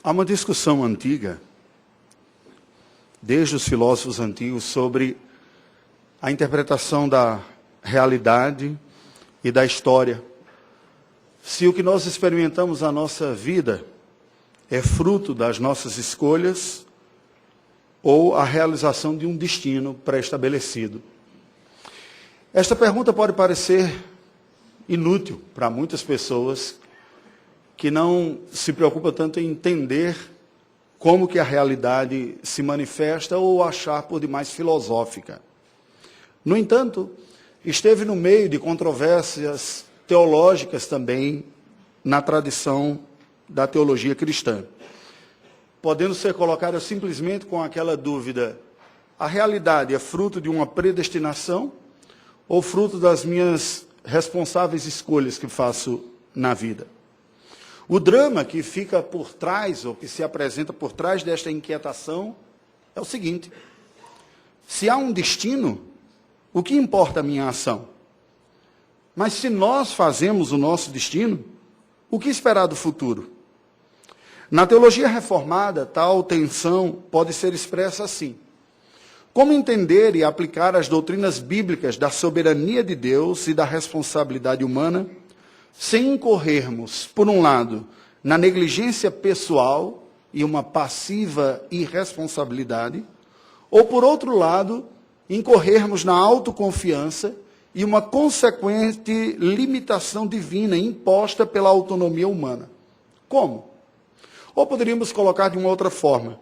Há uma discussão antiga, desde os filósofos antigos, sobre a interpretação da realidade e da história. Se o que nós experimentamos na nossa vida é fruto das nossas escolhas ou a realização de um destino pré-estabelecido. Esta pergunta pode parecer inútil para muitas pessoas que não se preocupam tanto em entender como que a realidade se manifesta ou achar por demais filosófica. No entanto, esteve no meio de controvérsias teológicas também na tradição da teologia cristã, podendo ser colocada simplesmente com aquela dúvida: a realidade é fruto de uma predestinação ou fruto das minhas responsáveis escolhas que faço na vida? O drama que fica por trás, ou que se apresenta por trás desta inquietação, é o seguinte: se há um destino, o que importa a minha ação? Mas se nós fazemos o nosso destino, o que esperar do futuro? Na teologia reformada, tal tensão pode ser expressa assim: como entender e aplicar as doutrinas bíblicas da soberania de Deus e da responsabilidade humana, sem incorrermos, por um lado, na negligência pessoal e uma passiva irresponsabilidade, ou, por outro lado, incorrermos na autoconfiança e uma consequente limitação divina imposta pela autonomia humana? Como? Ou poderíamos colocar de uma outra forma: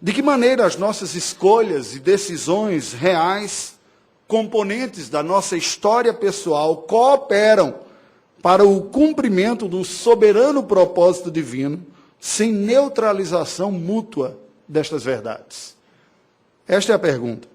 de que maneira as nossas escolhas e decisões reais, componentes da nossa história pessoal, cooperam para o cumprimento de um soberano propósito divino, sem neutralização mútua destas verdades? Esta é a pergunta.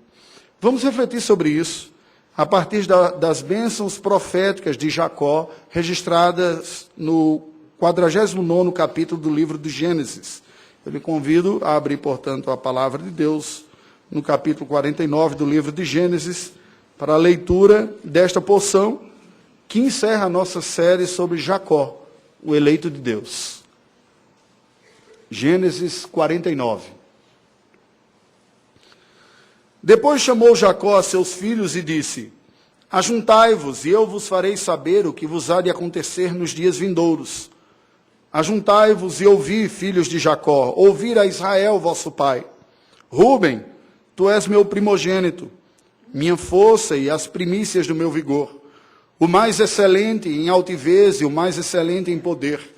Vamos refletir sobre isso a partir das bênçãos proféticas de Jacó, registradas no 49º capítulo do livro de Gênesis. Eu lhe convido a abrir, portanto, a palavra de Deus no capítulo 49 do livro de Gênesis, para a leitura desta porção, que encerra a nossa série sobre Jacó, o eleito de Deus. Gênesis 49. Depois chamou Jacó a seus filhos e disse: ajuntai-vos, e eu vos farei saber o que vos há de acontecer nos dias vindouros. Ajuntai-vos e ouvi, filhos de Jacó, ouvir a Israel, vosso pai. Rúben, tu és meu primogênito, minha força e as primícias do meu vigor, o mais excelente em altivez e o mais excelente em poder.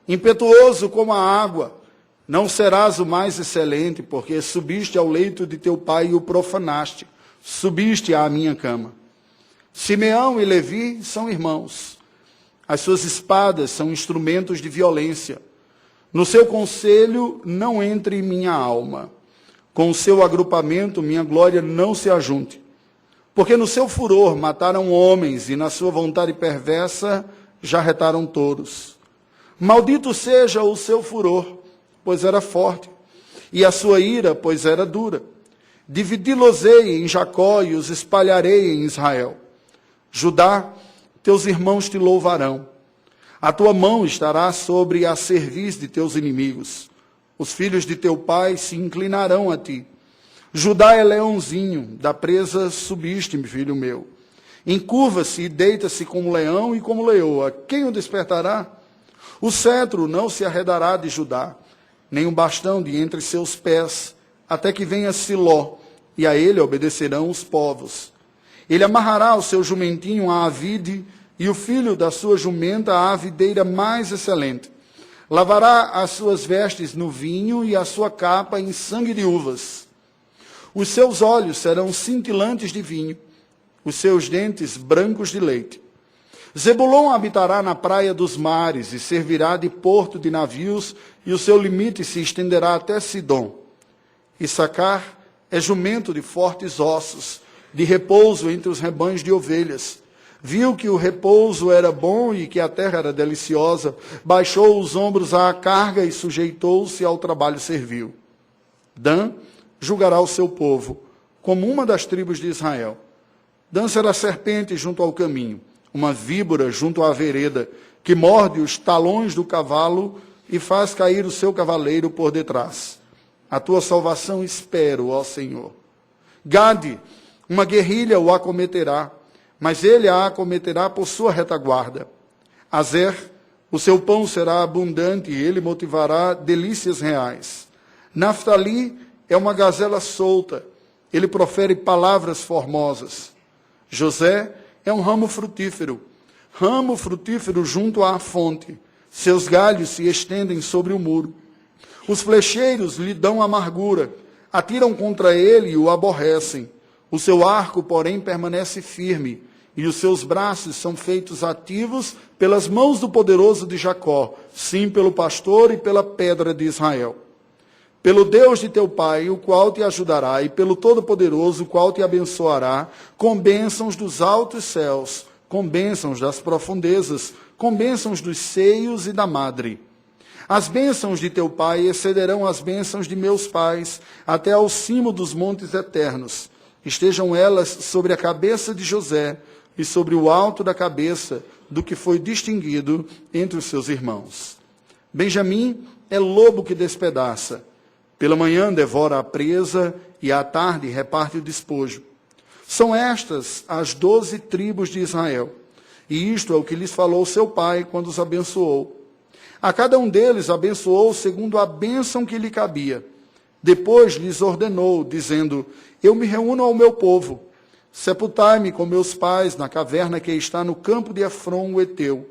Impetuoso como a água, não serás o mais excelente, porque subiste ao leito de teu pai e o profanaste, subiste à minha cama. Simeão e Levi são irmãos. As suas espadas são instrumentos de violência. No seu conselho não entre minha alma. Com o seu agrupamento minha glória não se ajunte. Porque no seu furor mataram homens e na sua vontade perversa jarretaram touros. Maldito seja o seu furor, pois era forte, e a sua ira, pois era dura. Dividi-los-ei em Jacó e os espalharei em Israel. Judá, teus irmãos te louvarão. A tua mão estará sobre a cerviz de teus inimigos. Os filhos de teu pai se inclinarão a ti. Judá é leãozinho, da presa subiste, filho meu. Encurva-se e deita-se como leão e como leoa. Quem o despertará? O cetro não se arredará de Judá, nem um bastão de entre seus pés, até que venha Siló, e a ele obedecerão os povos. Ele amarrará o seu jumentinho à vide, e o filho da sua jumenta à videira mais excelente. Lavará as suas vestes no vinho e a sua capa em sangue de uvas. Os seus olhos serão cintilantes de vinho, os seus dentes brancos de leite. Zebulon habitará na praia dos mares e servirá de porto de navios, e o seu limite se estenderá até Sidom. Issacar é jumento de fortes ossos, de repouso entre os rebanhos de ovelhas. Viu que o repouso era bom e que a terra era deliciosa, baixou os ombros à carga e sujeitou-se ao trabalho servil. Dan julgará o seu povo, como uma das tribos de Israel. Dan será serpente junto ao caminho, uma víbora junto à vereda, que morde os talões do cavalo e faz cair o seu cavaleiro por detrás. A tua salvação espero, ó Senhor. Gade, uma guerrilha o acometerá, mas ele a acometerá por sua retaguarda. Azer, o seu pão será abundante e ele motivará delícias reais. Naftali é uma gazela solta, ele profere palavras formosas. José é um ramo frutífero junto à fonte. Seus galhos se estendem sobre o muro. Os flecheiros lhe dão amargura, atiram contra ele e o aborrecem. O seu arco, porém, permanece firme, e os seus braços são feitos ativos pelas mãos do poderoso de Jacó, sim, pelo pastor e pela pedra de Israel. Pelo Deus de teu pai, o qual te ajudará, e pelo Todo-Poderoso, o qual te abençoará, com bênçãos dos altos céus, com bênçãos das profundezas, com bênçãos dos seios e da madre. As bênçãos de teu pai excederão as bênçãos de meus pais, até ao cimo dos montes eternos. Estejam elas sobre a cabeça de José, e sobre o alto da cabeça do que foi distinguido entre os seus irmãos. Benjamim é lobo que despedaça. Pela manhã devora a presa, e à tarde reparte o despojo. São estas as 12 tribos de Israel, e isto é o que lhes falou seu pai quando os abençoou. A cada um deles abençoou segundo a bênção que lhe cabia. Depois lhes ordenou, dizendo: eu me reúno ao meu povo, sepultai-me com meus pais na caverna que está no campo de Efron, o Eteu,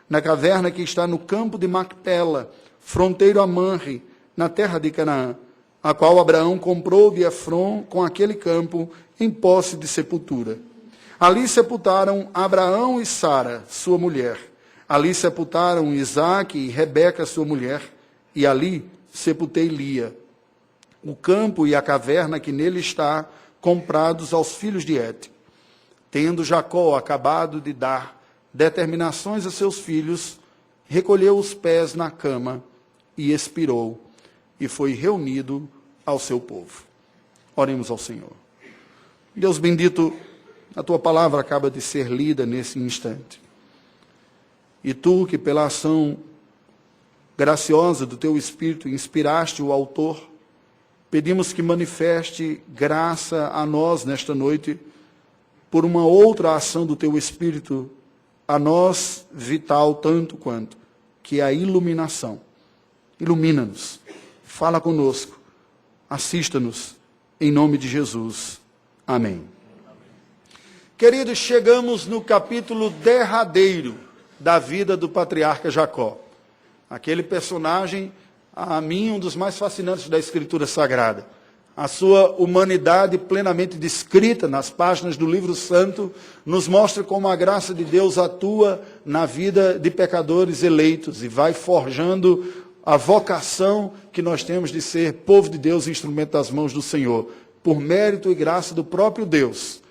na caverna que está no campo de Macpela, fronteiro a Manre, na terra de Canaã, a qual Abraão comprou de Efron com aquele campo em posse de sepultura. Ali sepultaram Abraão e Sara, sua mulher. Ali sepultaram Isaque e Rebeca, sua mulher, e ali sepultei Lia. O campo e a caverna que nele está, comprados aos filhos de Et. Tendo Jacó acabado de dar determinações a seus filhos, recolheu os pés na cama e expirou, e foi reunido ao seu povo. Oremos ao Senhor. Deus bendito, a tua palavra acaba de ser lida nesse instante. E tu, que pela ação graciosa do teu Espírito inspiraste o autor, pedimos que manifeste graça a nós nesta noite, por uma outra ação do teu Espírito, a nós vital tanto quanto, que é a iluminação. Ilumina-nos, fala conosco, assista-nos, em nome de Jesus. Amém. Queridos, chegamos no capítulo derradeiro da vida do patriarca Jacó. Aquele personagem, a mim, um dos mais fascinantes da Escritura Sagrada. A sua humanidade plenamente descrita nas páginas do livro santo nos mostra como a graça de Deus atua na vida de pecadores eleitos e vai forjando a vocação que nós temos de ser povo de Deus, instrumento das mãos do Senhor, por mérito e graça do próprio Deus.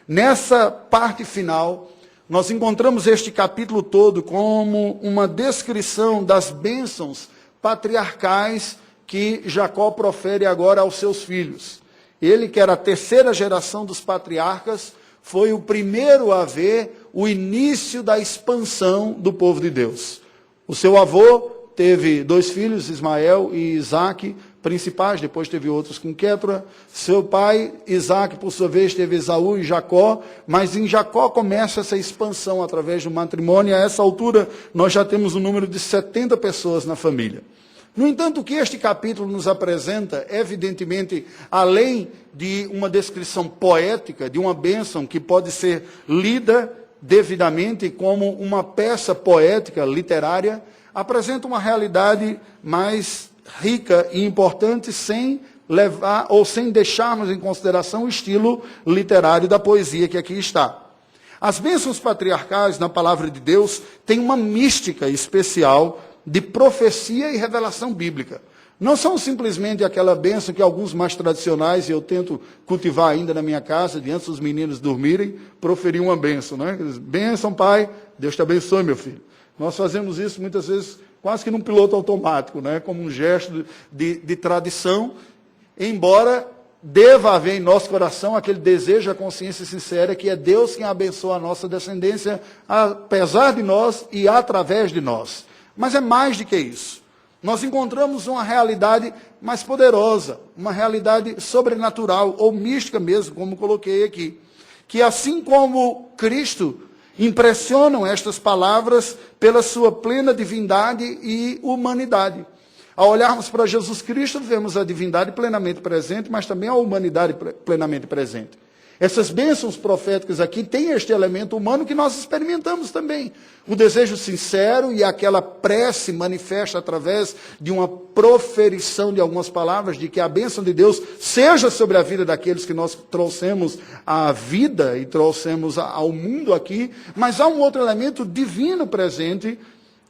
Nessa parte final, nós encontramos este capítulo todo como uma descrição das bênçãos patriarcais que Jacó profere agora aos seus filhos. Ele, que era a terceira geração dos patriarcas, foi o primeiro a ver o início da expansão do povo de Deus. O seu avô teve 2 filhos, Ismael e Isaque, principais, depois teve outros com Quétura. Seu pai, Isaque, por sua vez, teve Esaú e Jacó, mas em Jacó começa essa expansão através do matrimônio, e a essa altura nós já temos um número de 70 pessoas na família. No entanto, o que este capítulo nos apresenta, evidentemente, além de uma descrição poética, de uma bênção que pode ser lida devidamente como uma peça poética, literária, apresenta uma realidade mais rica e importante, sem levar ou sem deixarmos em consideração o estilo literário da poesia que aqui está. As bênçãos patriarcais na palavra de Deus têm uma mística especial de profecia e revelação bíblica. Não são simplesmente aquela bênção que alguns mais tradicionais, e eu tento cultivar ainda na minha casa, diante dos meninos dormirem, proferir uma bênção, né? Bênção, pai, Deus te abençoe, meu filho. Nós fazemos isso muitas vezes quase que num piloto automático, né? Como um gesto de tradição, embora deva haver em nosso coração aquele desejo, a consciência sincera, que é Deus quem abençoa a nossa descendência, apesar de nós e através de nós. Mas é mais do que isso. nós encontramos uma realidade mais poderosa, uma realidade sobrenatural, ou mística mesmo, como coloquei aqui. Que assim como Cristo impressionam estas palavras pela sua plena divindade e humanidade. Ao olharmos para Jesus Cristo, vemos a divindade plenamente presente, mas também a humanidade plenamente presente. Essas bênçãos proféticas aqui têm este elemento humano que nós experimentamos também. O desejo sincero e aquela prece manifesta através de uma proferição de algumas palavras, de que a bênção de Deus seja sobre a vida daqueles que nós trouxemos à vida e trouxemos ao mundo aqui. Mas há um outro elemento divino presente,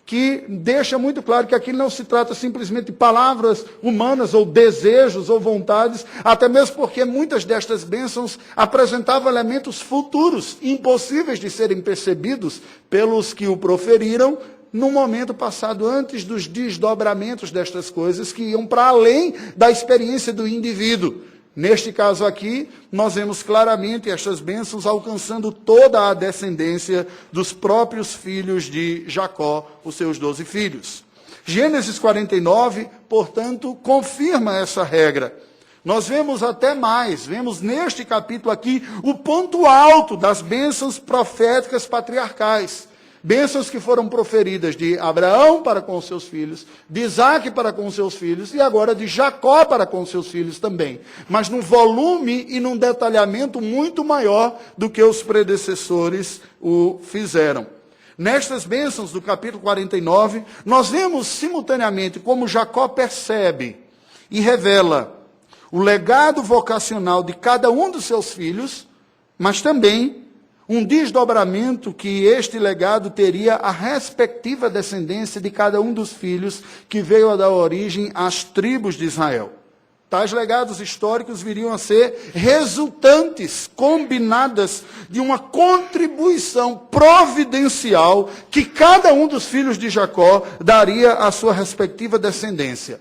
que deixa muito claro que aqui não se trata simplesmente de palavras humanas, ou desejos, ou vontades, até mesmo porque muitas destas bênçãos apresentavam elementos futuros, impossíveis de serem percebidos pelos que o proferiram, no momento passado, antes dos desdobramentos destas coisas, que iam para além da experiência do indivíduo. Neste caso aqui, nós vemos claramente estas bênçãos alcançando toda a descendência dos próprios filhos de Jacó, os seus 12 filhos. Gênesis 49, portanto, confirma essa regra. Nós vemos até mais, vemos neste capítulo aqui o ponto alto das bênçãos proféticas patriarcais. Bênçãos que foram proferidas de Abraão para com os seus filhos, de Isaac para com os seus filhos, e agora de Jacó para com os seus filhos também. Mas num volume e num detalhamento muito maior do que os predecessores o fizeram. Nestas bênçãos do capítulo 49, nós vemos simultaneamente como Jacó percebe e revela o legado vocacional de cada um dos seus filhos, mas também um desdobramento que este legado teria a respectiva descendência de cada um dos filhos que veio a dar origem às tribos de Israel. Tais legados históricos viriam a ser resultantes, combinadas, de uma contribuição providencial que cada um dos filhos de Jacó daria à sua respectiva descendência.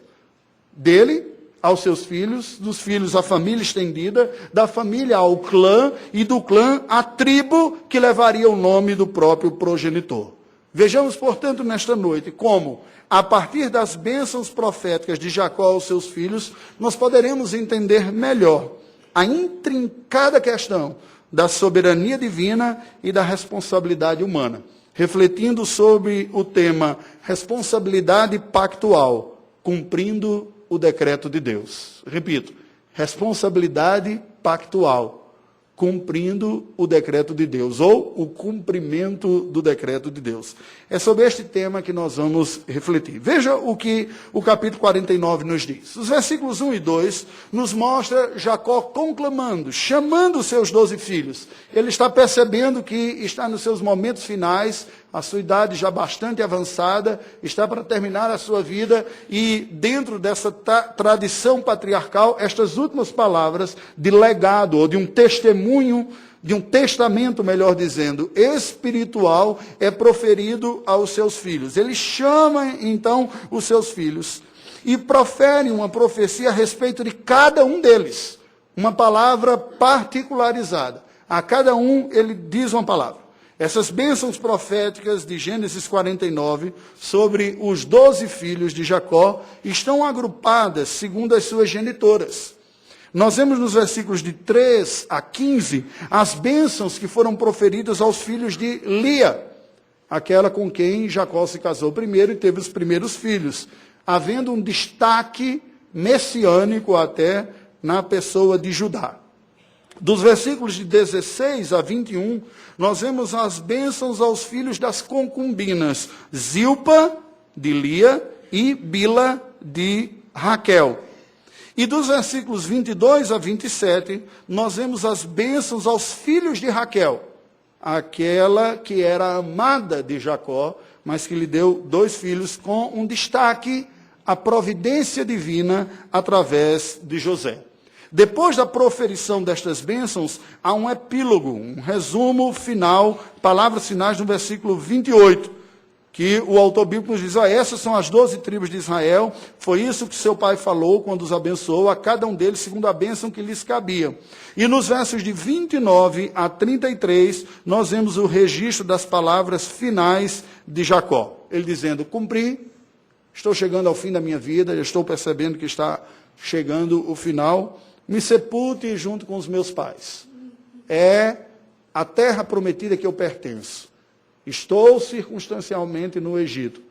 Dele aos seus filhos, dos filhos à família estendida, da família ao clã, e do clã à tribo que levaria o nome do próprio progenitor. Vejamos, portanto, nesta noite, como, a partir das bênçãos proféticas de Jacó aos seus filhos, nós poderemos entender melhor a intrincada questão da soberania divina e da responsabilidade humana, refletindo sobre o tema responsabilidade pactual, cumprindo o decreto de Deus. Repito, responsabilidade pactual, cumprindo o decreto de Deus, ou o cumprimento do decreto de Deus. É sobre este tema que nós vamos refletir. Veja o que o capítulo 49 nos diz. Os versículos 1 e 2 nos mostra Jacó conclamando, chamando os seus 12 filhos. Ele está percebendo que está nos seus momentos finais, a sua idade já bastante avançada, está para terminar a sua vida, e dentro dessa tradição patriarcal, estas últimas palavras de legado, ou de um testemunho, de um testamento, melhor dizendo, espiritual, é proferido aos seus filhos. Ele chama, então, os seus filhos e profere uma profecia a respeito de cada um deles, uma palavra particularizada. A cada um ele diz uma palavra. Essas bênçãos proféticas de Gênesis 49 sobre os 12 filhos de Jacó estão agrupadas segundo as suas genitoras. Nós vemos nos versículos de 3 a 15 as bênçãos que foram proferidas aos filhos de Lia, aquela com quem Jacó se casou primeiro e teve os primeiros filhos, havendo um destaque messiânico até na pessoa de Judá. Dos versículos de 16 a 21, nós vemos as bênçãos aos filhos das concubinas, Zilpa, de Lia, e Bila, de Raquel. E dos versículos 22 a 27, nós vemos as bênçãos aos filhos de Raquel, aquela que era amada de Jacó, mas que lhe deu 2 filhos, com um destaque, a providência divina através de José. Depois da proferição destas bênçãos, há um epílogo, um resumo final, palavras finais no versículo 28, que o autor bíblico nos diz, essas são as 12 tribos de Israel, foi isso que seu pai falou quando os abençoou, a cada um deles segundo a bênção que lhes cabia. E nos versos de 29 a 33, nós vemos o registro das palavras finais de Jacó. Ele dizendo, cumpri, estou chegando ao fim da minha vida, já estou percebendo que está chegando o final, me sepulte junto com os meus pais. É a terra prometida que eu pertenço. Estou circunstancialmente no Egito,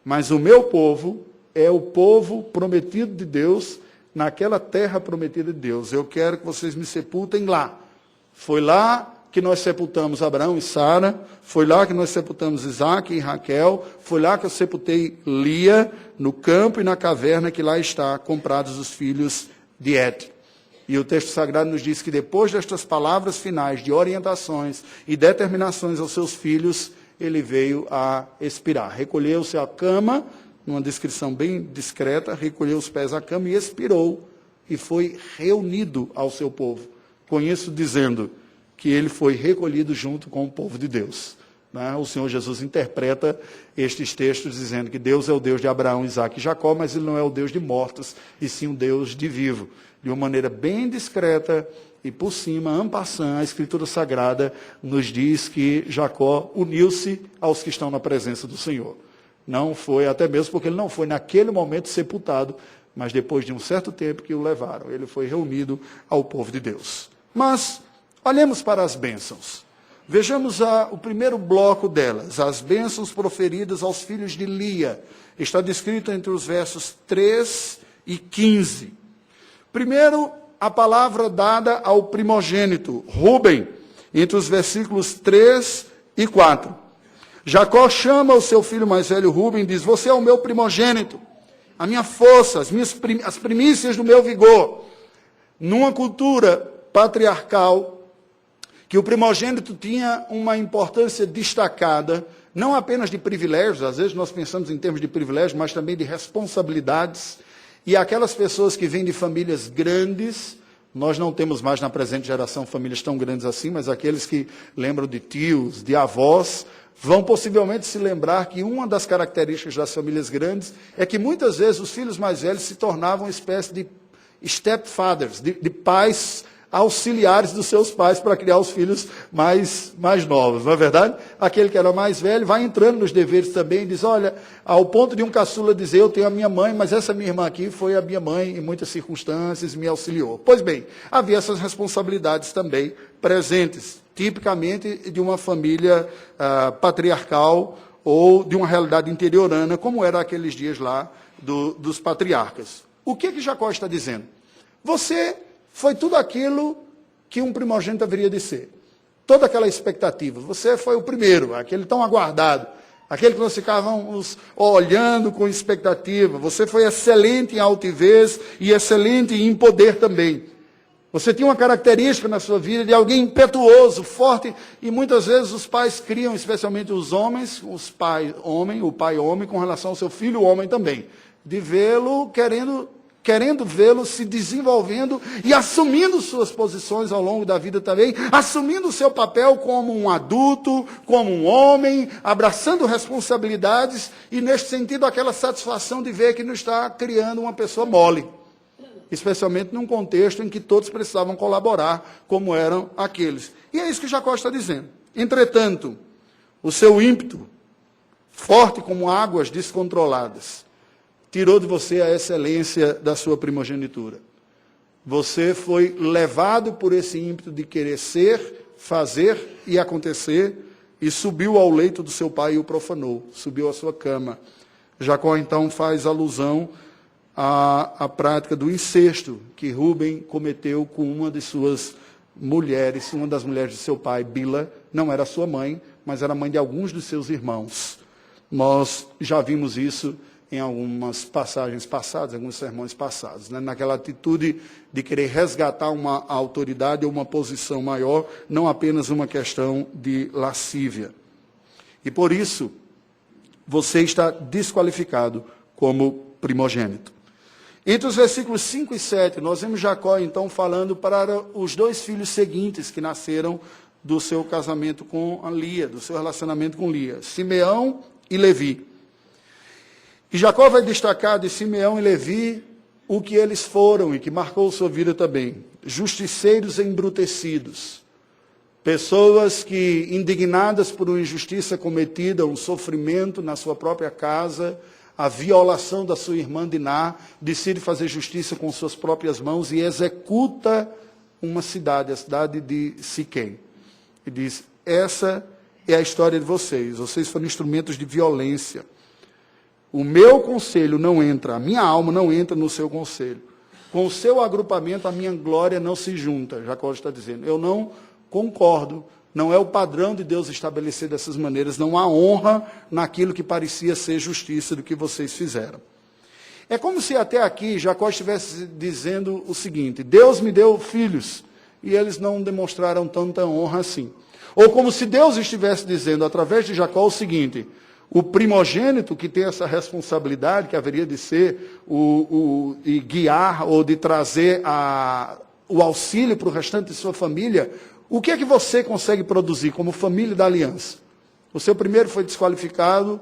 mas o meu povo é o povo prometido de Deus, naquela terra prometida de Deus. Eu quero que vocês me sepultem lá. Foi lá que nós sepultamos Abraão e Sara, foi lá que nós sepultamos Isaac e Raquel, foi lá que eu sepultei Lia, no campo e na caverna que lá está, comprados os filhos de Et. E o texto sagrado nos diz que depois destas palavras finais de orientações e determinações aos seus filhos, ele veio a expirar. Recolheu-se à cama, numa descrição bem discreta, recolheu os pés à cama e expirou, e foi reunido ao seu povo. Com isso dizendo que ele foi recolhido junto com o povo de Deus. O Senhor Jesus interpreta estes textos dizendo que Deus é o Deus de Abraão, Isaac e Jacó, mas ele não é o Deus de mortos, e sim um Deus de vivo. De uma maneira bem discreta e por cima, en passant, a Escritura Sagrada nos diz que Jacó uniu-se aos que estão na presença do Senhor. Não foi, até mesmo porque ele não foi naquele momento sepultado, mas depois de um certo tempo que o levaram. Ele foi reunido ao povo de Deus. Mas, olhemos para as bênçãos. Vejamos o primeiro bloco delas, as bênçãos proferidas aos filhos de Lia. Está descrito entre os versos 3 e 15. Primeiro, a palavra dada ao primogênito, Rúben, entre os versículos 3 e 4. Jacó chama o seu filho mais velho, Rúben, e diz: você é o meu primogênito, a minha força, as primícias do meu vigor. Numa cultura patriarcal, que o primogênito tinha uma importância destacada, não apenas de privilégios, às vezes nós pensamos em termos de privilégios, mas também de responsabilidades. E aquelas pessoas que vêm de famílias grandes, nós não temos mais na presente geração famílias tão grandes assim, mas aqueles que lembram de tios, de avós, vão possivelmente se lembrar que uma das características das famílias grandes é que muitas vezes os filhos mais velhos se tornavam uma espécie de stepfathers, de pais auxiliares dos seus pais para criar os filhos mais novos, não é verdade? Aquele que era mais velho vai entrando nos deveres também e diz: olha, ao ponto de um caçula dizer: eu tenho a minha mãe, mas essa minha irmã aqui foi a minha mãe em muitas circunstâncias e me auxiliou. Pois bem, havia essas responsabilidades também presentes, tipicamente de uma família patriarcal ou de uma realidade interiorana, como era aqueles dias lá dos patriarcas. O que Jacó está dizendo? Você foi tudo aquilo que um primogênito haveria de ser. Toda aquela expectativa. Você foi o primeiro, aquele tão aguardado, aquele que nós ficávamos olhando com expectativa. Você foi excelente em altivez e excelente em poder também. Você tinha uma característica na sua vida de alguém impetuoso, forte, e muitas vezes os pais criam, especialmente os homens, o pai homem, com relação ao seu filho homem também, de vê-lo querendo vê-lo se desenvolvendo e assumindo suas posições ao longo da vida também, assumindo o seu papel como um adulto, como um homem, abraçando responsabilidades e, neste sentido, aquela satisfação de ver que não está criando uma pessoa mole, especialmente num contexto em que todos precisavam colaborar, como eram aqueles. E é isso que Jacó está dizendo. Entretanto, o seu ímpeto, forte como águas descontroladas, tirou de você a excelência da sua primogenitura. Você foi levado por esse ímpeto de querer ser, fazer e acontecer, e subiu ao leito do seu pai e o profanou, subiu à sua cama. Jacó então faz alusão à prática do incesto que Rúben cometeu com uma de suas mulheres, uma das mulheres de seu pai, Bila, não era sua mãe, mas era mãe de alguns dos seus irmãos. Nós já vimos isso em algumas passagens passadas, alguns sermões passados, naquela atitude de querer resgatar uma autoridade ou uma posição maior, não apenas uma questão de lascívia. E por isso, você está desqualificado como primogênito. Entre os versículos 5 e 7, nós vemos Jacó, então, falando para os dois filhos seguintes que nasceram do seu casamento com a Lia, do seu relacionamento com Lia, Simeão e Levi. E Jacó vai destacar de Simeão e Levi o que eles foram e que marcou sua vida também. Justiceiros embrutecidos. Pessoas que, indignadas por uma injustiça cometida, um sofrimento na sua própria casa, a violação da sua irmã Diná, decide fazer justiça com suas próprias mãos e executa uma cidade, a cidade de Siquém. E diz, essa é a história de vocês foram instrumentos de violência. O meu conselho não entra, a minha alma não entra no seu conselho. Com o seu agrupamento, a minha glória não se junta. Jacó está dizendo, eu não concordo, não é o padrão de Deus estabelecer dessas maneiras, não há honra naquilo que parecia ser justiça do que vocês fizeram. É como se até aqui Jacó estivesse dizendo o seguinte, Deus me deu filhos, e eles não demonstraram tanta honra assim. Ou como se Deus estivesse dizendo, através de Jacó, o seguinte, o primogênito que tem essa responsabilidade, que haveria de ser e guiar ou de trazer o auxílio para o restante de sua família, o que é que você consegue produzir como família da aliança? O seu primeiro foi desqualificado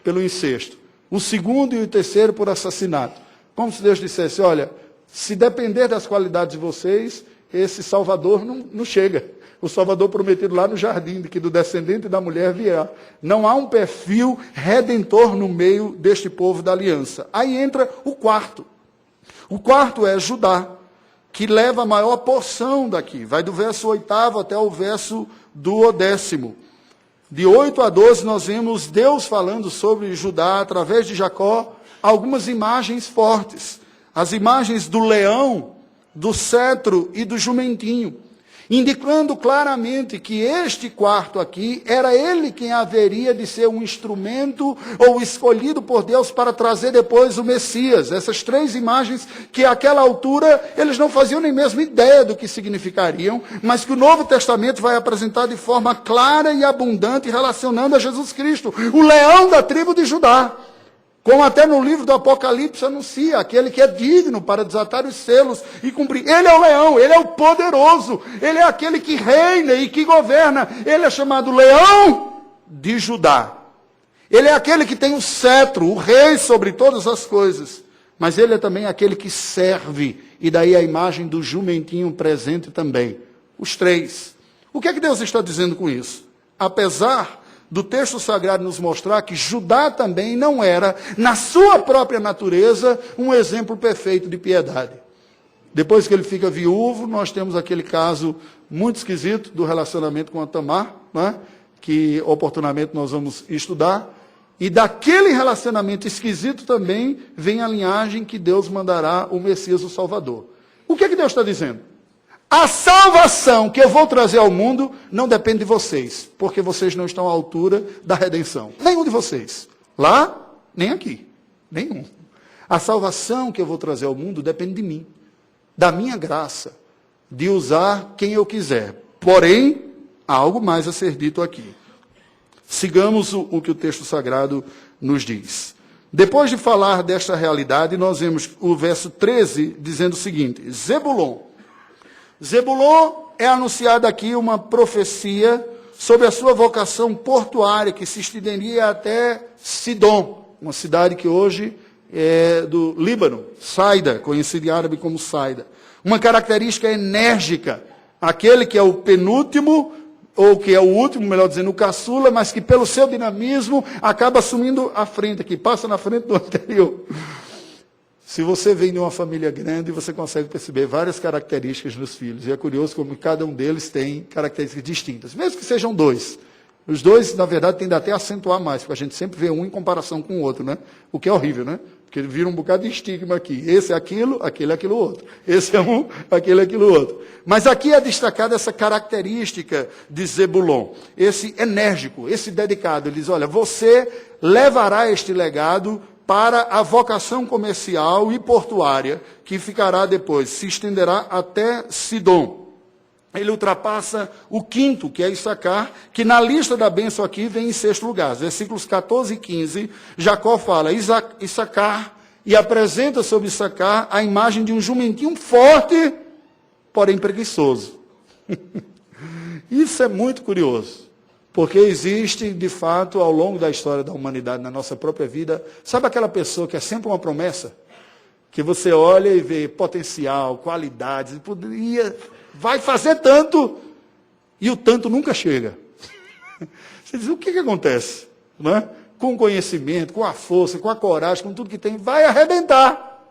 pelo incesto. O segundo e o terceiro por assassinato. Como se Deus dissesse, olha, se depender das qualidades de vocês, esse Salvador não chega. O Salvador prometido lá no jardim, de que do descendente da mulher virá. Não há um perfil redentor no meio deste povo da aliança. Aí entra o quarto. O quarto é Judá, que leva a maior porção daqui. Vai do verso 8º até o verso do 10º. De 8 a 12 nós vemos Deus falando sobre Judá, através de Jacó, algumas imagens fortes. As imagens do leão, do cetro e do jumentinho. Indicando claramente que este quarto aqui, era ele quem haveria de ser um instrumento ou escolhido por Deus para trazer depois o Messias. Essas três imagens que àquela altura eles não faziam nem mesmo ideia do que significariam, mas que o Novo Testamento vai apresentar de forma clara e abundante relacionando a Jesus Cristo, o leão da tribo de Judá. Como até no livro do Apocalipse anuncia, aquele que é digno para desatar os selos e cumprir. Ele é o leão, ele é o poderoso, ele é aquele que reina e que governa. Ele é chamado leão de Judá. Ele é aquele que tem o cetro, o rei sobre todas as coisas. Mas ele é também aquele que serve. E daí a imagem do jumentinho presente também. Os três. O que é que Deus está dizendo com isso? Apesar do texto sagrado nos mostrar que Judá também não era, na sua própria natureza, um exemplo perfeito de piedade. Depois que ele fica viúvo, nós temos aquele caso muito esquisito do relacionamento com a Tamar, né, que oportunamente nós vamos estudar. E daquele relacionamento esquisito também vem a linhagem que Deus mandará o Messias, o Salvador. O que é que Deus está dizendo? A salvação que eu vou trazer ao mundo não depende de vocês, porque vocês não estão à altura da redenção. Nenhum de vocês. Lá, nem aqui. Nenhum. A salvação que eu vou trazer ao mundo depende de mim, da minha graça, de usar quem eu quiser. Porém, há algo mais a ser dito aqui. Sigamos o que o texto sagrado nos diz. Depois de falar desta realidade, nós vemos o verso 13 dizendo o seguinte, Zebulon é anunciada aqui uma profecia sobre a sua vocação portuária, que se estenderia até Sidom, uma cidade que hoje é do Líbano, Saida, conhecida em árabe como Saida. Uma característica enérgica, aquele que é o penúltimo, ou que é o último, melhor dizendo, o caçula, mas que pelo seu dinamismo acaba assumindo a frente, que passa na frente do anterior. Se você vem de uma família grande, você consegue perceber várias características nos filhos. E é curioso como cada um deles tem características distintas, mesmo que sejam dois. Os dois, na verdade, tendem até a acentuar mais, porque a gente sempre vê um em comparação com o outro, né? O que é horrível, né? Porque vira um bocado de estigma aqui. Esse é aquilo, aquele é aquilo outro. Esse é um, aquele é aquilo outro. Mas aqui é destacada essa característica de Zebulon. Esse enérgico, esse dedicado. Ele diz, olha, você levará este legado para a vocação comercial e portuária, que ficará depois, se estenderá até Sidom. Ele ultrapassa o quinto, que é Issacar, que na lista da bênção aqui vem em sexto lugar. Versículos 14 e 15, Jacó fala, Issacar, e apresenta sobre Issacar a imagem de um jumentinho forte, porém preguiçoso. Isso é muito curioso. Porque existe, de fato, ao longo da história da humanidade, na nossa própria vida, sabe aquela pessoa que é sempre uma promessa? Que você olha e vê potencial, qualidades, vai fazer tanto, e o tanto nunca chega. Você diz, o que acontece? Não é? com o conhecimento, com a força, com a coragem, com tudo que tem, vai arrebentar.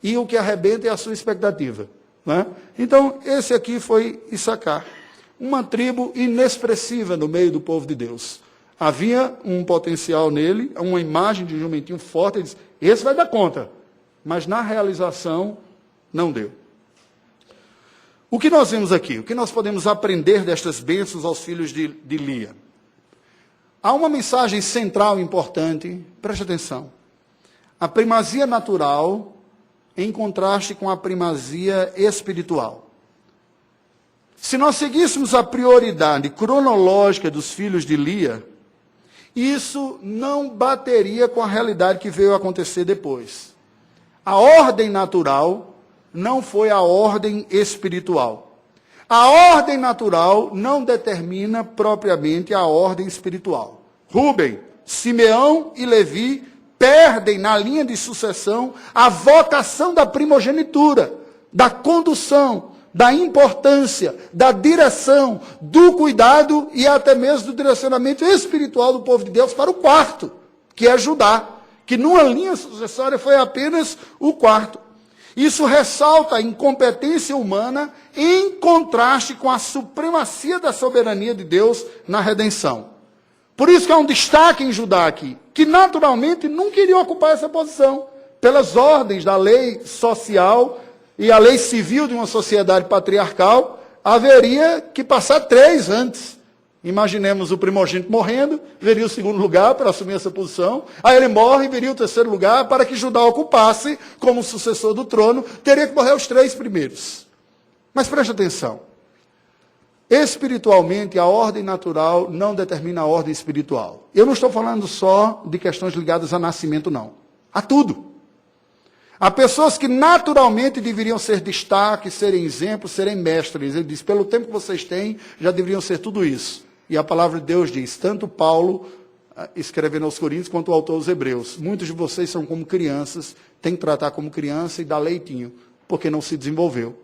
E o que arrebenta é a sua expectativa. Né? Então, esse aqui foi Issacar. Uma tribo inexpressiva no meio do povo de Deus. Havia um potencial nele, uma imagem de um jumentinho forte, ele disse, esse vai dar conta. Mas na realização, não deu. O que nós vemos aqui? O que nós podemos aprender destas bênçãos aos filhos de Lia? Há uma mensagem central importante, preste atenção. A primazia natural em contraste com a primazia espiritual. Se nós seguíssemos a prioridade cronológica dos filhos de Lia, isso não bateria com a realidade que veio acontecer depois. A ordem natural não foi a ordem espiritual. A ordem natural não determina propriamente a ordem espiritual. Rúben, Simeão e Levi perdem na linha de sucessão a vocação da primogenitura, da condução, da importância, da direção, do cuidado e até mesmo do direcionamento espiritual do povo de Deus para o quarto, que é Judá, que numa linha sucessória foi apenas o quarto. Isso ressalta a incompetência humana em contraste com a supremacia da soberania de Deus na redenção. Por isso que há um destaque em Judá aqui, que naturalmente não queriam ocupar essa posição, pelas ordens da lei social e a lei civil de uma sociedade patriarcal, haveria que passar 3 antes. Imaginemos o primogênito morrendo, veria o segundo lugar para assumir essa posição, aí ele morre e veria o terceiro lugar para que Judá ocupasse como sucessor do trono, teria que morrer os 3 primeiros. Mas preste atenção, espiritualmente a ordem natural não determina a ordem espiritual. Eu não estou falando só de questões ligadas a nascimento, não. A tudo. Há pessoas que naturalmente deveriam ser destaque, serem exemplos, serem mestres. Ele diz, pelo tempo que vocês têm, já deveriam ser tudo isso. E a palavra de Deus diz, tanto Paulo, escrevendo aos Coríntios, quanto o autor aos Hebreus. Muitos de vocês são como crianças, tem que tratar como criança e dar leitinho, porque não se desenvolveu.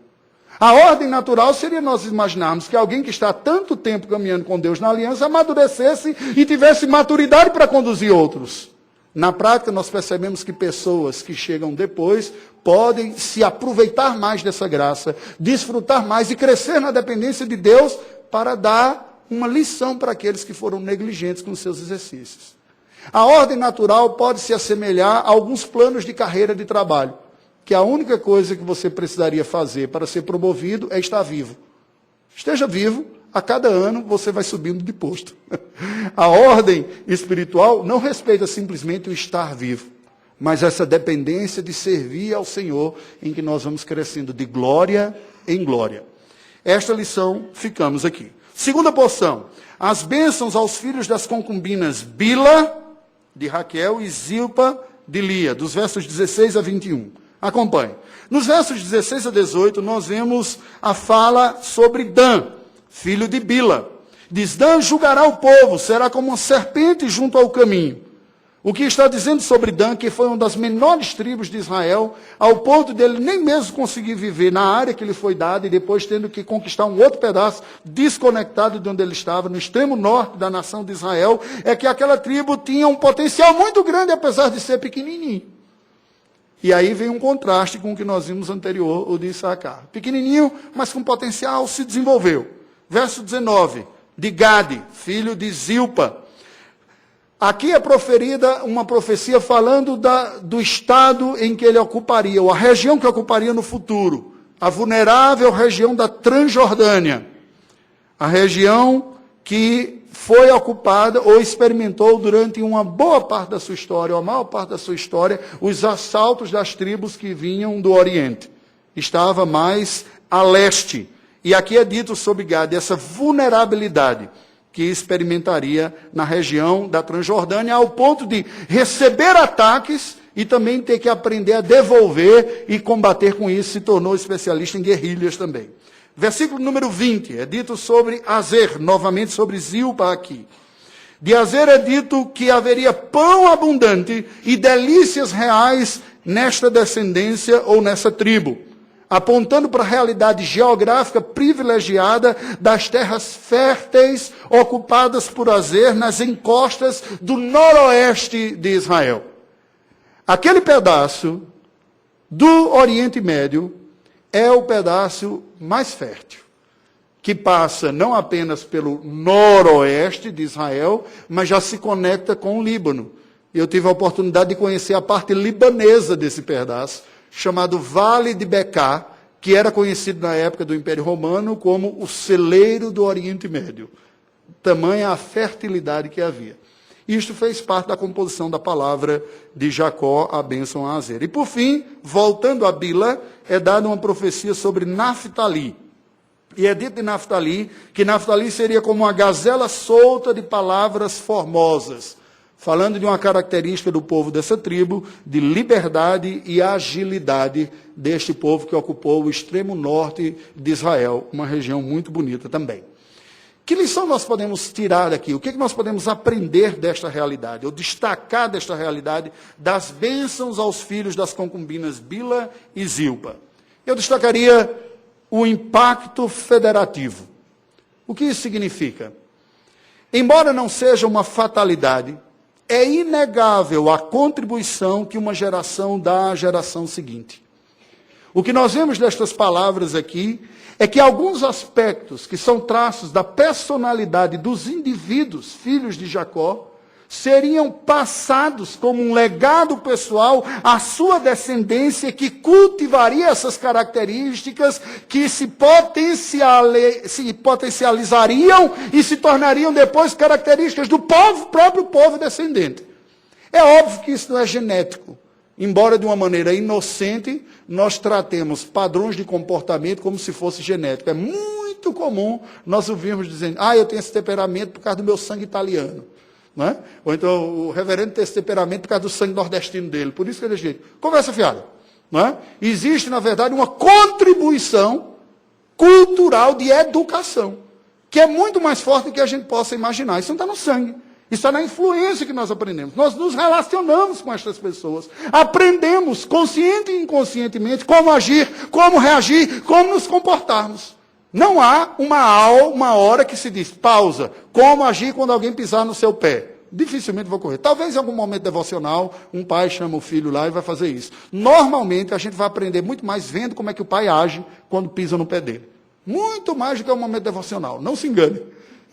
A ordem natural seria nós imaginarmos que alguém que está há tanto tempo caminhando com Deus na aliança, amadurecesse e tivesse maturidade para conduzir outros. Na prática, nós percebemos que pessoas que chegam depois podem se aproveitar mais dessa graça, desfrutar mais e crescer na dependência de Deus para dar uma lição para aqueles que foram negligentes com seus exercícios. A ordem natural pode se assemelhar a alguns planos de carreira de trabalho, que a única coisa que você precisaria fazer para ser promovido é estar vivo. Esteja vivo. A cada ano você vai subindo de posto. A ordem espiritual não respeita simplesmente o estar vivo, mas essa dependência de servir ao Senhor, em que nós vamos crescendo de glória em glória. Esta lição ficamos aqui. Segunda porção, as bênçãos aos filhos das concubinas Bila, de Raquel, e Zilpa, de Lia, dos versos 16 a 21. Acompanhe. Nos versos 16 a 18, nós vemos a fala sobre Dan, filho de Bila. Diz, Dan julgará o povo, será como uma serpente junto ao caminho. O que está dizendo sobre Dan, que foi uma das menores tribos de Israel, ao ponto dele nem mesmo conseguir viver na área que lhe foi dada, e depois tendo que conquistar um outro pedaço, desconectado de onde ele estava, no extremo norte da nação de Israel, é que aquela tribo tinha um potencial muito grande, apesar de ser pequenininho. E aí vem um contraste com o que nós vimos anterior, o de Issacar. Pequenininho, mas com potencial, se desenvolveu. Verso 19, de Gade, filho de Zilpa. Aqui é proferida uma profecia falando do estado em que ele ocuparia, ou a região que ocuparia no futuro. A vulnerável região da Transjordânia. A região que foi ocupada ou experimentou durante uma boa parte da sua história, ou a maior parte da sua história, os assaltos das tribos que vinham do Oriente. Estava mais a leste. E aqui é dito sobre Gade, essa vulnerabilidade que experimentaria na região da Transjordânia, ao ponto de receber ataques e também ter que aprender a devolver e combater com isso, se tornou especialista em guerrilhas também. Versículo número 20, é dito sobre Azer, novamente sobre Zilpa aqui. De Azer é dito que haveria pão abundante e delícias reais nesta descendência ou nessa tribo. apontando para a realidade geográfica privilegiada das terras férteis ocupadas por Azer nas encostas do noroeste de Israel. Aquele pedaço do Oriente Médio é o pedaço mais fértil, que passa não apenas pelo noroeste de Israel, mas já se conecta com o Líbano. Eu tive a oportunidade de conhecer a parte libanesa desse pedaço, chamado Vale de Becá, que era conhecido na época do Império Romano como o celeiro do Oriente Médio. Tamanha a fertilidade que havia. Isto fez parte da composição da palavra de Jacó, a bênção a Azer. E por fim, voltando a Bila, é dada uma profecia sobre Naftali. E é dito de Naftali, que Naftali seria como uma gazela solta de palavras formosas, falando de uma característica do povo dessa tribo, de liberdade e agilidade deste povo que ocupou o extremo norte de Israel, uma região muito bonita também. Que lição nós podemos tirar daqui? O que nós podemos aprender desta realidade? Ou destacar desta realidade das bênçãos aos filhos das concubinas Bila e Zilpa? Eu destacaria o impacto federativo. O que isso significa? Embora não seja uma fatalidade, é inegável a contribuição que uma geração dá à geração seguinte. O que nós vemos destas palavras aqui é que alguns aspectos que são traços da personalidade dos indivíduos, filhos de Jacó, seriam passados como um legado pessoal à sua descendência, que cultivaria essas características, que se potencializariam e se tornariam depois características do próprio povo descendente. É óbvio que isso não é genético. Embora de uma maneira inocente, nós tratemos padrões de comportamento como se fosse genético. É muito comum nós ouvirmos dizendo, eu tenho esse temperamento por causa do meu sangue italiano. Não é? Ou então o reverendo tem esse temperamento por causa do sangue nordestino dele. Por isso que ele é jeito. Conversa fiada. Não é? Existe, na verdade, uma contribuição cultural de educação, que é muito mais forte do que a gente possa imaginar. Isso não está no sangue. Isso está na influência que nós aprendemos. Nós nos relacionamos com estas pessoas. Aprendemos, consciente e inconscientemente, como agir, como reagir, como nos comportarmos. Não há uma hora que se diz, pausa, como agir quando alguém pisar no seu pé. Dificilmente vai ocorrer. Talvez em algum momento devocional, um pai chama o filho lá e vai fazer isso. Normalmente, a gente vai aprender muito mais vendo como é que o pai age quando pisa no pé dele. Muito mais do que um momento devocional. Não se engane.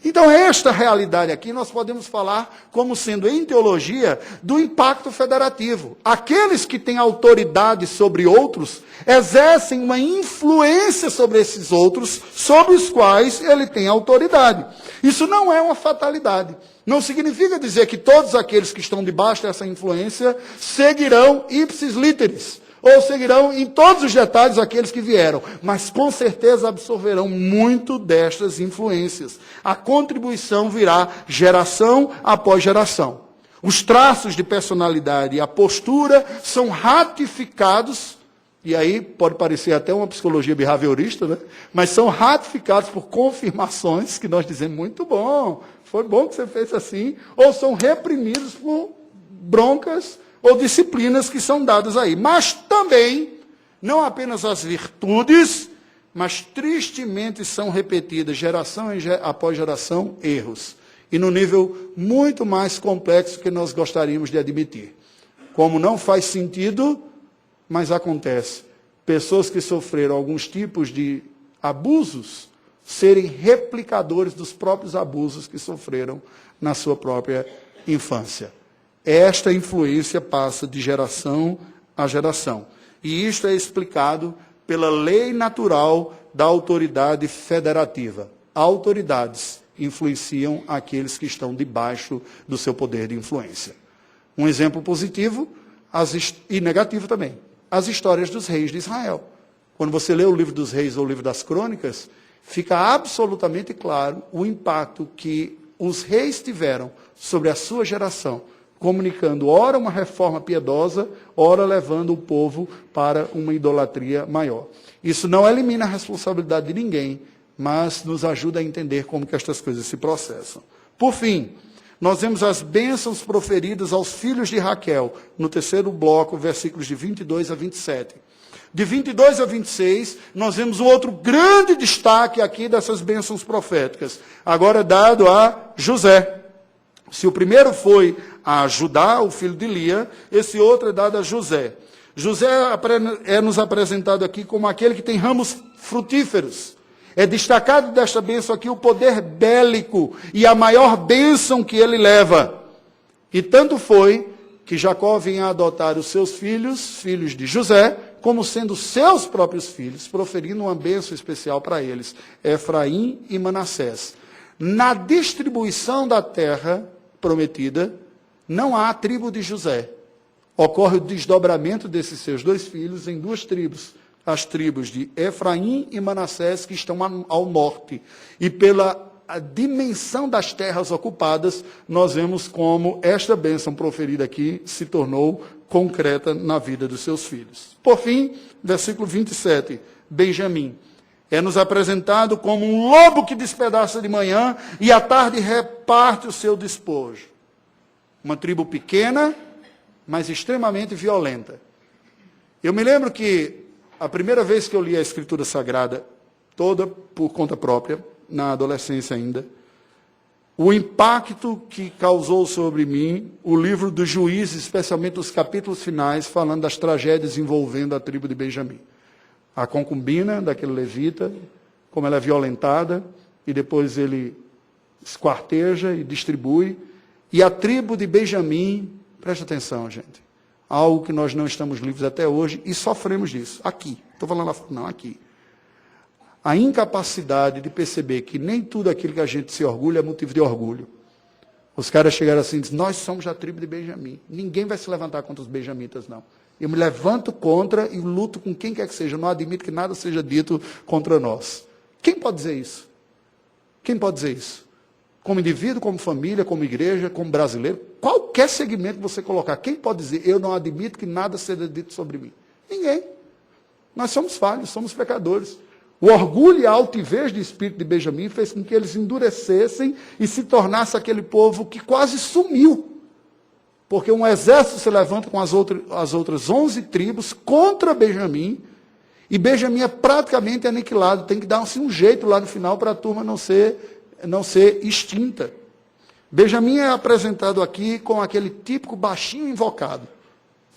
Então, esta realidade aqui, nós podemos falar como sendo, em teologia, do impacto federativo. Aqueles que têm autoridade sobre outros, exercem uma influência sobre esses outros, sobre os quais ele tem autoridade. Isso não é uma fatalidade. Não significa dizer que todos aqueles que estão debaixo dessa influência seguirão ipsis literis, ou seguirão em todos os detalhes aqueles que vieram, mas com certeza absorverão muito destas influências. A contribuição virá geração após geração. Os traços de personalidade e a postura são ratificados, e aí pode parecer até uma psicologia behaviorista, né? Mas são ratificados por confirmações, que nós dizemos, muito bom, foi bom que você fez assim, ou são reprimidos por broncas ou disciplinas que são dadas aí. Mas também, não apenas as virtudes, mas tristemente são repetidas, geração após geração, erros. E no nível muito mais complexo que nós gostaríamos de admitir. Como não faz sentido, mas acontece. Pessoas que sofreram alguns tipos de abusos, serem replicadores dos próprios abusos que sofreram na sua própria infância. Esta influência passa de geração a geração. E isto é explicado pela lei natural da autoridade federativa. Autoridades influenciam aqueles que estão debaixo do seu poder de influência. Um exemplo positivo e negativo também. As histórias dos reis de Israel. Quando você lê o livro dos reis ou o livro das crônicas, fica absolutamente claro o impacto que os reis tiveram sobre a sua geração, comunicando, ora uma reforma piedosa, ora levando o povo para uma idolatria maior. Isso não elimina a responsabilidade de ninguém, mas nos ajuda a entender como que estas coisas se processam. Por fim, nós vemos as bênçãos proferidas aos filhos de Raquel, no terceiro bloco, versículos de 22 a 27. De 22 a 26, nós vemos um outro grande destaque aqui dessas bênçãos proféticas, agora dado a José. Se o primeiro foi a Judá, o filho de Lia, esse outro é dado a José. José é nos apresentado aqui como aquele que tem ramos frutíferos. É destacado desta bênção aqui o poder bélico e a maior bênção que ele leva. E tanto foi que Jacó vinha adotar os seus filhos, filhos de José, como sendo seus próprios filhos, proferindo uma bênção especial para eles, Efraim e Manassés. Na distribuição da terra prometida, não há a tribo de José. Ocorre o desdobramento desses seus dois filhos em duas tribos, as tribos de Efraim e Manassés, que estão ao norte. E pela dimensão das terras ocupadas, nós vemos como esta bênção proferida aqui se tornou concreta na vida dos seus filhos. Por fim, versículo 27, Benjamim. É nos apresentado como um lobo que despedaça de manhã e à tarde reparte o seu despojo. Uma tribo pequena, mas extremamente violenta. Eu me lembro que a primeira vez que eu li a Escritura Sagrada, toda por conta própria, na adolescência ainda, o impacto que causou sobre mim o livro dos Juízes, especialmente os capítulos finais, falando das tragédias envolvendo a tribo de Benjamim. A concubina daquele levita, como ela é violentada, e depois ele esquarteja e distribui. E a tribo de Benjamim, presta atenção, gente, algo que nós não estamos livres até hoje e sofremos disso. Aqui, estou falando lá, não, aqui. A incapacidade de perceber que nem tudo aquilo que a gente se orgulha é motivo de orgulho. Os caras chegaram assim e dizem, nós somos a tribo de Benjamim. Ninguém vai se levantar contra os benjamitas, não. Eu me levanto contra e luto com quem quer que seja. Eu não admito que nada seja dito contra nós. Quem pode dizer isso? Quem pode dizer isso? Como indivíduo, como família, como igreja, como brasileiro, qualquer segmento que você colocar, quem pode dizer, eu não admito que nada seja dito sobre mim? Ninguém. Nós somos falhos, somos pecadores. O orgulho e a altivez de espírito de Benjamim fez com que eles endurecessem e se tornasse aquele povo que quase sumiu. Porque um exército se levanta com as outras 11 tribos contra Benjamim, e Benjamim é praticamente aniquilado. Tem que dar assim, um jeito lá no final para a turma não ser extinta. Benjamim é apresentado aqui com aquele típico baixinho invocado.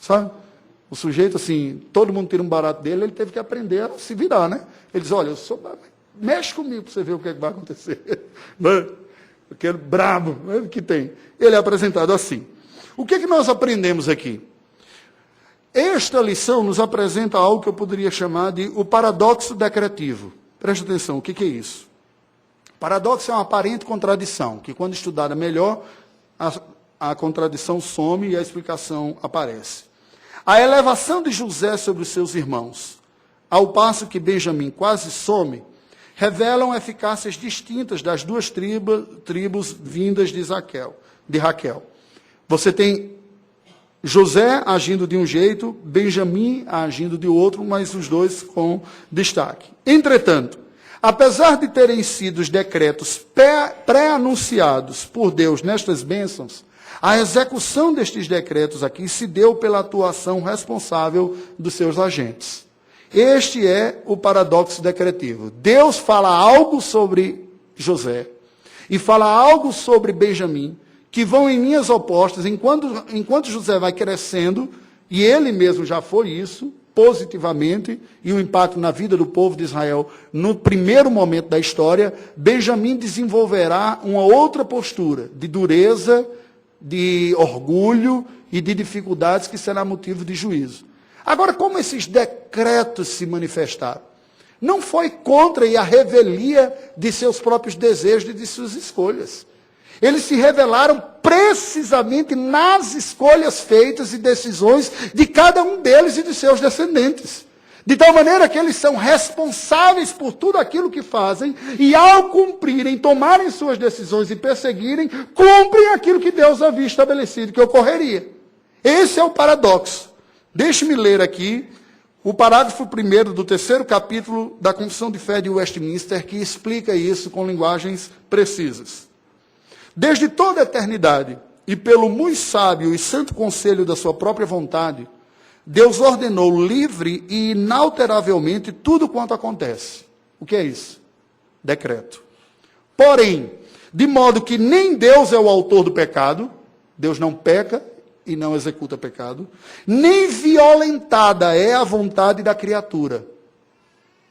Sabe? O sujeito, assim, todo mundo tira um barato dele, ele teve que aprender a se virar, né? Ele diz, olha, eu sou... mexe comigo para você ver o que, é que vai acontecer. Aquele brabo que tem. Ele é apresentado assim. O que, é que nós aprendemos aqui? Esta lição nos apresenta algo que eu poderia chamar de o paradoxo decretivo. Preste atenção, o que, que é isso? Paradoxo é uma aparente contradição, que quando estudada melhor, a contradição some e a explicação aparece. A elevação de José sobre os seus irmãos, ao passo que Benjamim quase some, revelam eficácias distintas das duas tribos vindas de Raquel. Você tem José agindo de um jeito, Benjamim agindo de outro, mas os dois com destaque. Entretanto, apesar de terem sido os decretos pré-anunciados por Deus nestas bênçãos, a execução destes decretos aqui se deu pela atuação responsável dos seus agentes. Este é o paradoxo decretivo. Deus fala algo sobre José e fala algo sobre Benjamim, que vão em linhas opostas, enquanto José vai crescendo, e ele mesmo já foi isso, positivamente, e o impacto na vida do povo de Israel, no primeiro momento da história, Benjamim desenvolverá uma outra postura, de dureza, de orgulho e de dificuldades que será motivo de juízo. Agora, como esses decretos se manifestaram? Não foi contra e a revelia de seus próprios desejos e de suas escolhas. Eles se revelaram precisamente nas escolhas feitas e decisões de cada um deles e de seus descendentes. De tal maneira que eles são responsáveis por tudo aquilo que fazem e ao cumprirem, tomarem suas decisões e perseguirem, cumprem aquilo que Deus havia estabelecido que ocorreria. Esse é o paradoxo. Deixe-me ler aqui o parágrafo 1º do 3º capítulo da Confissão de Fé de Westminster, que explica isso com linguagens precisas. Desde toda a eternidade, e pelo muito sábio e santo conselho da sua própria vontade, Deus ordenou livre e inalteravelmente tudo quanto acontece. O que é isso? Decreto. Porém, de modo que nem Deus é o autor do pecado, Deus não peca e não executa pecado, nem violentada é a vontade da criatura.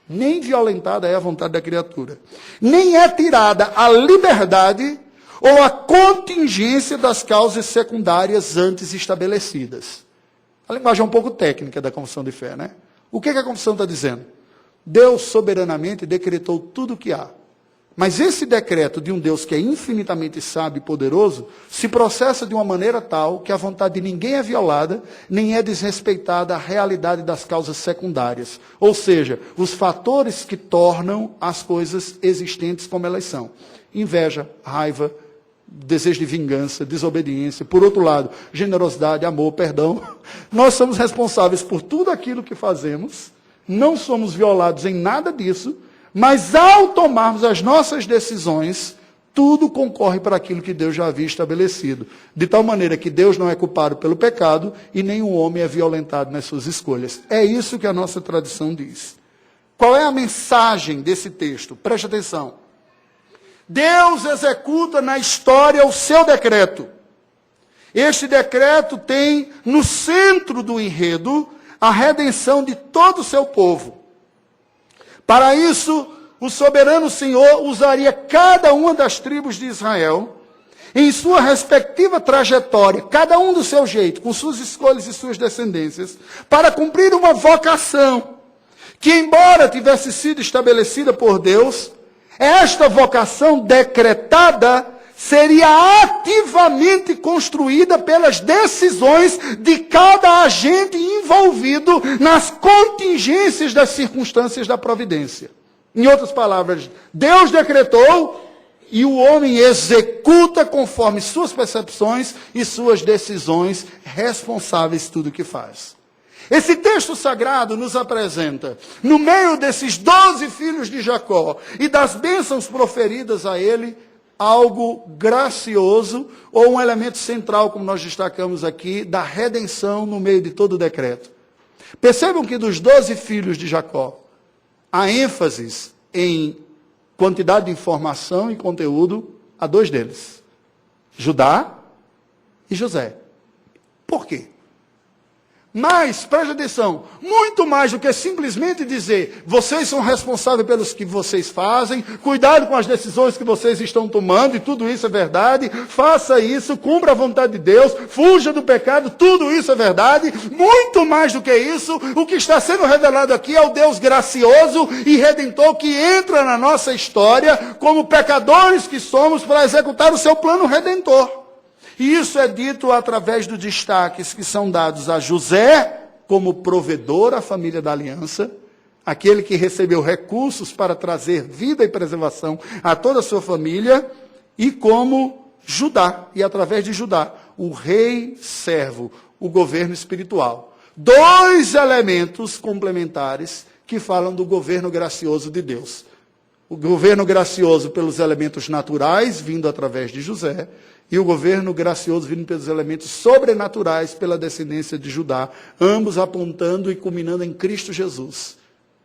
Nem violentada é a vontade da criatura. Nem é tirada a liberdade ou a contingência das causas secundárias antes estabelecidas. A linguagem é um pouco técnica da confissão de fé, né? O que a confissão está dizendo? Deus soberanamente decretou tudo o que há. Mas esse decreto de um Deus que é infinitamente sábio e poderoso, se processa de uma maneira tal que a vontade de ninguém é violada, nem é desrespeitada a realidade das causas secundárias. Ou seja, os fatores que tornam as coisas existentes como elas são. Inveja, raiva, desejo de vingança, desobediência. Por outro lado, generosidade, amor, perdão. Nós somos responsáveis por tudo aquilo que fazemos, não somos violados em nada disso, mas ao tomarmos as nossas decisões, tudo concorre para aquilo que Deus já havia estabelecido. De tal maneira que Deus não é culpado pelo pecado e nenhum homem é violentado nas suas escolhas. É isso que a nossa tradição diz. Qual é a mensagem desse texto? Preste atenção. Deus executa na história o seu decreto. Este decreto tem no centro do enredo a redenção de todo o seu povo. Para isso, o soberano Senhor usaria cada uma das tribos de Israel, em sua respectiva trajetória, cada um do seu jeito, com suas escolhas e suas descendências, para cumprir uma vocação, que embora tivesse sido estabelecida por Deus, esta vocação decretada seria ativamente construída pelas decisões de cada agente envolvido nas contingências das circunstâncias da providência. Em outras palavras, Deus decretou e o homem executa conforme suas percepções e suas decisões, responsáveis por tudo o que faz. Esse texto sagrado nos apresenta, no meio desses 12 filhos de Jacó e das bênçãos proferidas a ele, algo gracioso ou um elemento central, como nós destacamos aqui, da redenção no meio de todo o decreto. Percebam que dos 12 filhos de Jacó, há ênfase em quantidade de informação e conteúdo a dois deles, Judá e José. Por quê? Mas, preste atenção, muito mais do que simplesmente dizer, vocês são responsáveis pelos que vocês fazem, cuidado com as decisões que vocês estão tomando, e tudo isso é verdade, faça isso, cumpra a vontade de Deus, fuja do pecado, tudo isso é verdade. Muito mais do que isso, o que está sendo revelado aqui é o Deus gracioso e redentor que entra na nossa história, como pecadores que somos, para executar o seu plano redentor. E isso é dito através dos destaques que são dados a José, como provedor à família da aliança, aquele que recebeu recursos para trazer vida e preservação a toda a sua família, e como Judá, e através de Judá, o rei servo, o governo espiritual. Dois elementos complementares que falam do governo gracioso de Deus. O governo gracioso pelos elementos naturais, vindo através de José, e o governo gracioso vindo pelos elementos sobrenaturais pela descendência de Judá, ambos apontando e culminando em Cristo Jesus,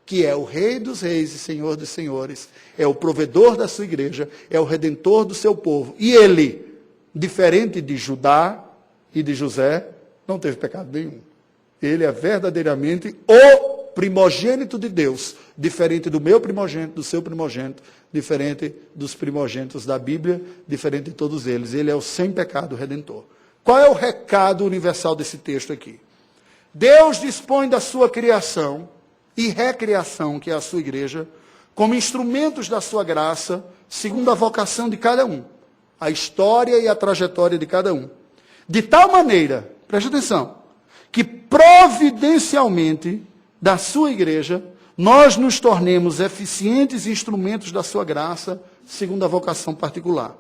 que é o Rei dos reis e Senhor dos senhores, é o provedor da sua igreja, é o redentor do seu povo. E ele, diferente de Judá e de José, não teve pecado nenhum. Ele é verdadeiramente o primogênito de Deus, diferente do meu primogênito, do seu primogênito, diferente dos primogênitos da Bíblia, diferente de todos eles. Ele é o sem pecado redentor. Qual é o recado universal desse texto aqui? Deus dispõe da sua criação e recriação, que é a sua igreja, como instrumentos da sua graça, segundo a vocação de cada um, a história e a trajetória de cada um. De tal maneira, preste atenção, que providencialmente da sua igreja, nós nos tornemos eficientes instrumentos da sua graça, segundo a vocação particular.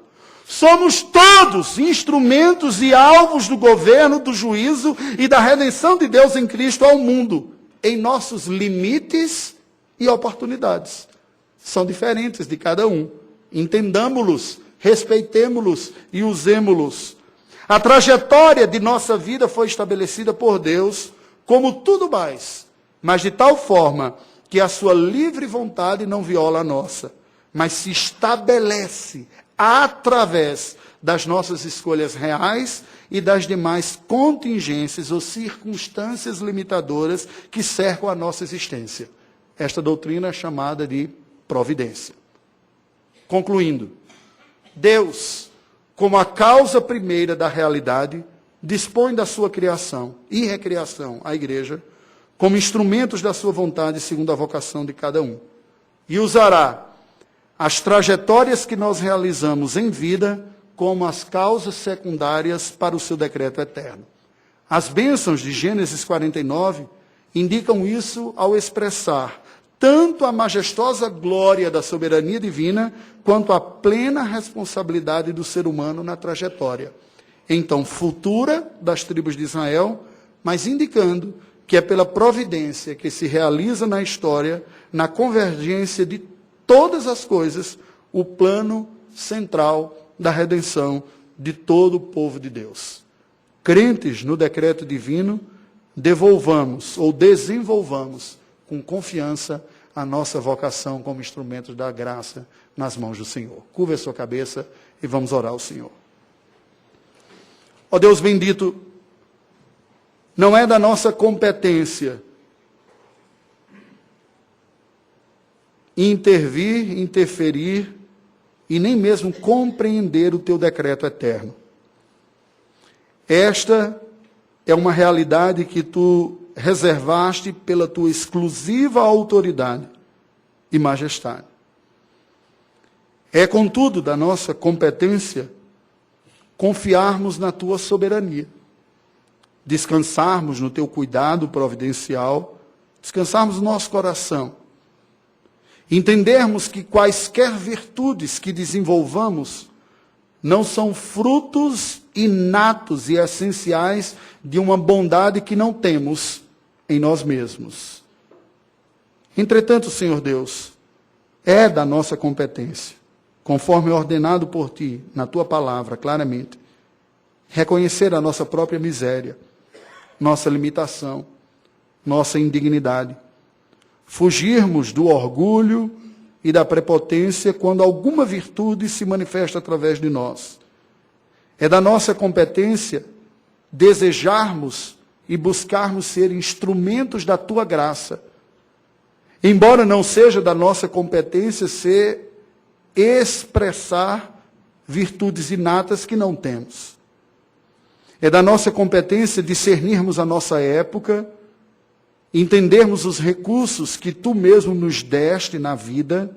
Somos todos instrumentos e alvos do governo, do juízo e da redenção de Deus em Cristo ao mundo, em nossos limites e oportunidades. São diferentes de cada um. Entendamos-los, respeitemo-los e usemo-los. A trajetória de nossa vida foi estabelecida por Deus, como tudo mais, mas de tal forma que a sua livre vontade não viola a nossa, mas se estabelece através das nossas escolhas reais e das demais contingências ou circunstâncias limitadoras que cercam a nossa existência. Esta doutrina é chamada de providência. Concluindo, Deus, como a causa primeira da realidade, dispõe da sua criação e recriação, a igreja, como instrumentos da sua vontade, segundo a vocação de cada um. E usará as trajetórias que nós realizamos em vida como as causas secundárias para o seu decreto eterno. As bênçãos de Gênesis 49 indicam isso ao expressar tanto a majestosa glória da soberania divina, quanto a plena responsabilidade do ser humano na trajetória, então futura das tribos de Israel, mas indicando que é pela providência que se realiza na história, na convergência de todas as coisas, o plano central da redenção de todo o povo de Deus. Crentes no decreto divino, devolvamos ou desenvolvamos com confiança a nossa vocação como instrumentos da graça nas mãos do Senhor. Curva a sua cabeça e vamos orar ao Senhor. Ó Deus bendito, não é da nossa competência intervir, interferir e nem mesmo compreender o teu decreto eterno. Esta é uma realidade que tu reservaste pela tua exclusiva autoridade e majestade. É, contudo, da nossa competência confiarmos na tua soberania, descansarmos no teu cuidado providencial, descansarmos no nosso coração, entendermos que quaisquer virtudes que desenvolvamos não são frutos inatos e essenciais de uma bondade que não temos em nós mesmos. Entretanto, Senhor Deus, é da nossa competência, conforme ordenado por Ti, na Tua palavra, claramente, reconhecer a nossa própria miséria, nossa limitação, nossa indignidade, fugirmos do orgulho e da prepotência quando alguma virtude se manifesta através de nós. É da nossa competência desejarmos e buscarmos ser instrumentos da Tua graça, embora não seja da nossa competência expressar virtudes inatas que não temos. É da nossa competência discernirmos a nossa época, entendermos os recursos que Tu mesmo nos deste na vida,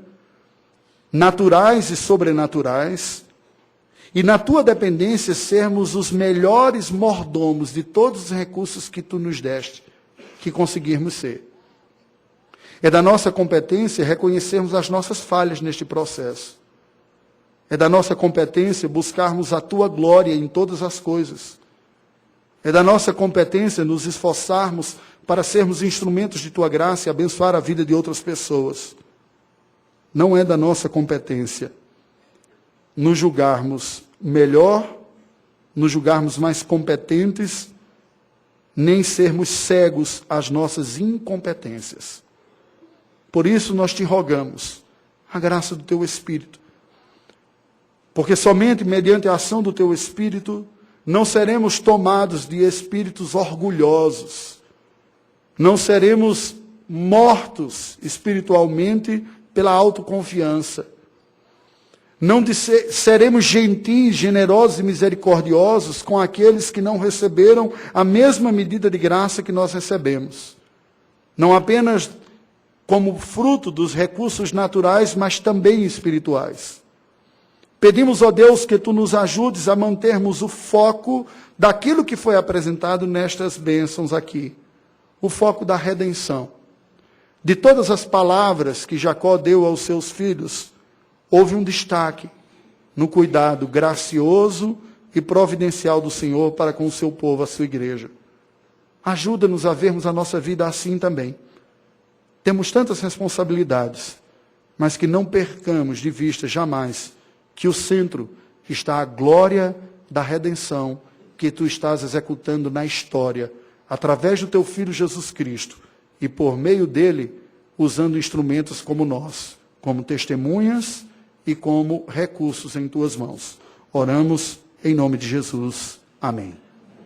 naturais e sobrenaturais, e na Tua dependência sermos os melhores mordomos de todos os recursos que Tu nos deste, que conseguirmos ser. É da nossa competência reconhecermos as nossas falhas neste processo. É da nossa competência buscarmos a Tua glória em todas as coisas. É da nossa competência nos esforçarmos para sermos instrumentos de Tua graça e abençoar a vida de outras pessoas. Não é da nossa competência nos julgarmos melhor, nos julgarmos mais competentes, nem sermos cegos às nossas incompetências. Por isso nós Te rogamos a graça do Teu Espírito, porque somente mediante a ação do Teu Espírito não seremos tomados de espíritos orgulhosos, não seremos mortos espiritualmente pela autoconfiança, não seremos gentis, generosos e misericordiosos com aqueles que não receberam a mesma medida de graça que nós recebemos, não apenas como fruto dos recursos naturais, mas também espirituais. Pedimos, ó Deus, que Tu nos ajudes a mantermos o foco daquilo que foi apresentado nestas bênçãos aqui. O foco da redenção. De todas as palavras que Jacó deu aos seus filhos, houve um destaque no cuidado gracioso e providencial do Senhor para com o seu povo, a sua igreja. Ajuda-nos a vermos a nossa vida assim também. Temos tantas responsabilidades, mas que não percamos de vista jamais que o centro está a glória da redenção que Tu estás executando na história, através do teu Filho Jesus Cristo, e por meio dele, usando instrumentos como nós, como testemunhas e como recursos em tuas mãos. Oramos em nome de Jesus. Amém.